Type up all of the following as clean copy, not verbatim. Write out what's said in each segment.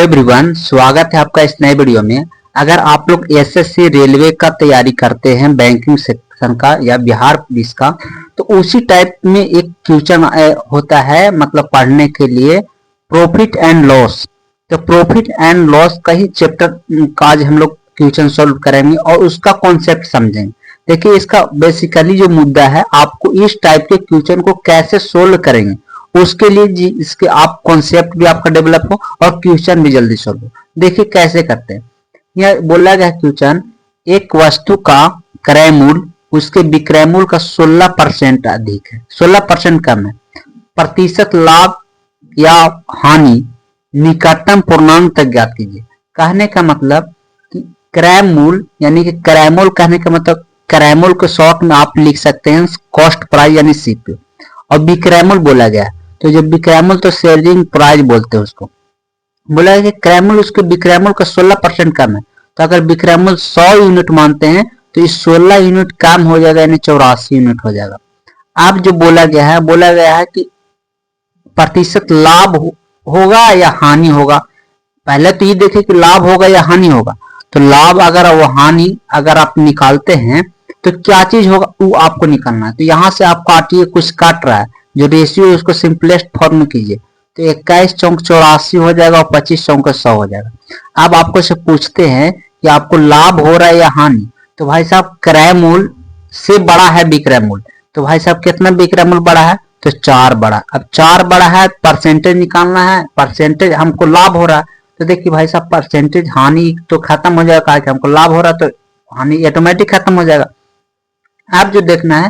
Everyone, स्वागत है आपका इस नए वीडियो में। अगर आप लोग एसएससी रेलवे का तैयारी करते हैं, बैंकिंग सेक्शन का या बिहार पुलिस का, तो उसी टाइप में एक क्वेश्चन होता है, मतलब पढ़ने के लिए प्रॉफिट एंड लॉस। तो प्रॉफिट एंड लॉस का ही चैप्टर का आज हम लोग क्वेश्चन सॉल्व करेंगे और उसका कॉन्सेप्ट समझेंगे। देखिए, इसका बेसिकली जो मुद्दा है, आपको इस टाइप के क्वेश्चन को कैसे सोल्व करेंगे उसके लिए जी इसके आप कॉन्सेप्ट भी आपका डेवलप हो और क्वेश्चन भी जल्दी सॉल्व हो। देखिए कैसे करते हैं। यह बोला गया क्वेश्चन, एक वस्तु का क्रय मूल्य उसके विक्रय मूल्य का 16% अधिक है, 16% कम है। प्रतिशत लाभ या हानि निकटतम पूर्णांक तक ज्ञात कीजिए। कहने का मतलब कि क्रय मूल्य यानी कि क्रय मूल्य कहने का मतलब क्रय मूल्य को शॉर्ट में आप लिख सकते हैं कॉस्ट प्राइस यानी सीपी, और विक्रय मूल्य बोला गया। तो जब विक्रय मूल्य तो सेलिंग प्राइस बोलते हैं उसको। बोला है कि क्रय मूल्य उसके विक्रय मूल्य का 16% कम है। तो अगर विक्रय मूल्य 100 यूनिट मानते हैं तो इस 16 यूनिट कम हो जाएगा, यानी 84 यूनिट हो जाएगा। अब जो बोला गया है कि प्रतिशत लाभ होगा या हानि होगा। पहले तो ये देखें कि लाभ होगा या हानि होगा। तो लाभ अगर वो हानि अगर आप निकालते हैं तो क्या चीज होगा वो आपको निकालना है। तो यहाँ से आप काटिए, कुछ काट रहा है, जो रेशियो उसको सिंपलेस्ट फॉर्म में कीजिए। तो 21 चौक 84 हो जाएगा और 25 चौक 100 हो जाएगा। अब आपको से पूछते हैं कि आपको लाभ हो रहा है या हानि। तो भाई साहब क्रय मूल्य से बड़ा है विक्रय मूल्य। तो भाई साहब कितना विक्रय मूल्य बड़ा है? तो 4 बड़ा। अब 4 बड़ा है, परसेंटेज निकालना है। परसेंटेज हमको लाभ हो रहा है, तो देखिए भाई साहब परसेंटेज हानि तो खत्म हो जाएगा, कि हमको लाभ हो रहा है तो हानि ऑटोमेटिक खत्म हो जाएगा। अब जो देखना है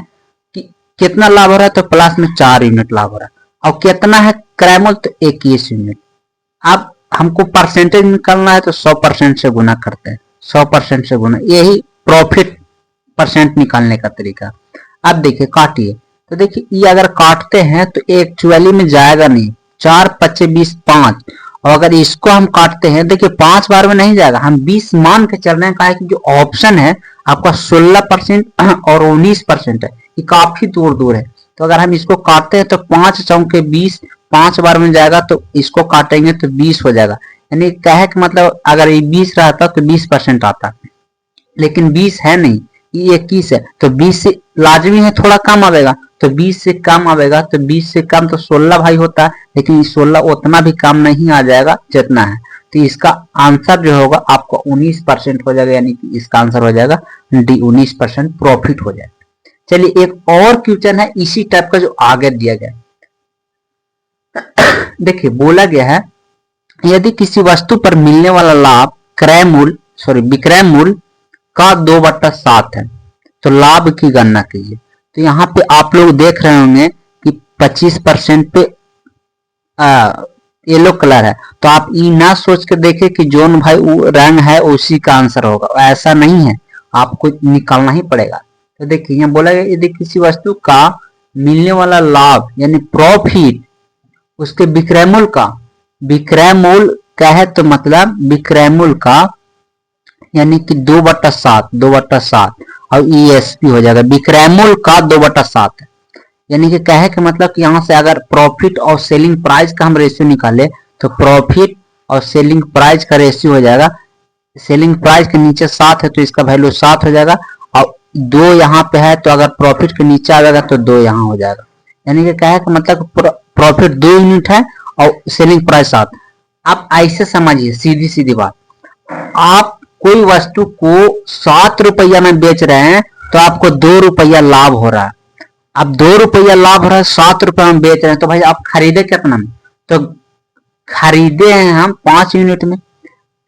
कि कितना लाभ हो रहा है, तो प्लस में 4 यूनिट लाभ हो रहा है। और कितना है क्रय मूल्य? तो 21 यूनिट। अब हमको परसेंटेज निकालना है तो 100% से गुना करते हैं, 100% से गुना, यही प्रॉफिट परसेंट निकालने का तरीका। अब देखिए काटिए, तो देखिए ये अगर काटते हैं तो एक्चुअली में जाएगा नहीं। 4 5 20 5, और अगर इसको हम काटते हैं, देखिए 5 बार में नहीं जाएगा, हम 20 मान के चल रहे हैं। कहा है कि जो ऑप्शन है आपका 16% और 19% है, ये काफी दूर दूर है। तो अगर हम इसको काटते हैं तो 5 चौके 20, 5 बार में जाएगा, तो इसको काटेंगे तो 20 हो जाएगा। यानी कहे कि मतलब अगर ये 20 रहता तो 20% आता, लेकिन 20 है नहीं, ये 21 है। तो 20 से लाजमी है थोड़ा कम आवेगा, तो 20 से कम आवेगा। तो 20 से कम तो 16 भाई होता है, लेकिन 16 उतना भी कम नहीं आ जाएगा जितना है। तो इसका आंसर जो होगा आपको 19% हो जाएगा, यानी कि इसका आंसर हो जाएगा डी, 19% प्रॉफिट हो जाएगा। चलिए एक और क्वेश्चन है इसी टाइप का जो आगे दिया गया। देखिए बोला गया है, यदि किसी वस्तु पर मिलने वाला लाभ विक्रय मूल्य का 2/7 है तो लाभ की गणना कीजिए। तो यहाँ पे आप लोग देख रहे होंगे कि 25% पे येलो कलर है। तो आप ये ना सोच के देखें कि जोन भाई रंग है उसी का आंसर होगा, ऐसा नहीं है, आपको निकालना ही पड़ेगा। तो देखिए यहाँ बोला गया, यदि किसी वस्तु का मिलने वाला लाभ यानी प्रॉफिट उसके विक्रय मूल्य क्या है, तो मतलब विक्रय मूल्य का यानी कि 2/7 और ईएसपी हो जाएगा। विक्रय मूल्य का 2/7 है, यानी कि कहे कि मतलब कि यहाँ से अगर प्रॉफिट और सेलिंग प्राइस का हम रेशियो निकाले तो प्रॉफिट और सेलिंग प्राइस का रेशियो हो जाएगा, सेलिंग प्राइस के नीचे 7 है तो इसका वैल्यू 7 हो जाएगा, और 2 यहाँ पे है तो अगर प्रॉफिट के नीचे आ जाएगा तो 2 यहाँ हो जाएगा। यानी कि कहे कि मतलब प्रॉफिट 2 यूनिट है और सेलिंग प्राइस 7। आप ऐसे समझिए, सीधी सीधी बात, आप कोई वस्तु को 7 रुपया में बेच रहे हैं तो आपको 2 रुपया लाभ हो रहा है। अब 2 रुपया लाभ हो रहा है, 7 रुपया में बेच रहे हैं, तो भाई आप खरीदे कितना में? तो खरीदे हैं हम 5 यूनिट में।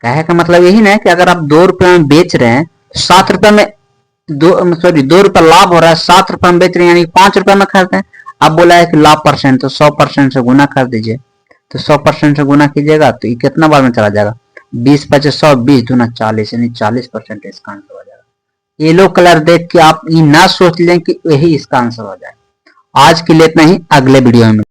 कहे का मतलब यही ना कि अगर आप 2 रुपया में बेच रहे हैं, 7 रुपया में 2 रुपया लाभ हो रहा है, 7 रुपया में बेच रहे हैं, यानी 5 रुपया में खरीदते हैं। अब बोला है कि लाभ परसेंट, तो 100% से गुना कर दीजिए। तो 100% से गुना कीजिएगा तो ये कितना बार में चला जाएगा? 20 5 100, 20 दूना 40, यानी 40% इसका आंसर हो जाएगा। येलो कलर देख के आप ये ना सोच लें कि यही इसका आंसर हो जाए। आज के लिए इतना ही, अगले वीडियो में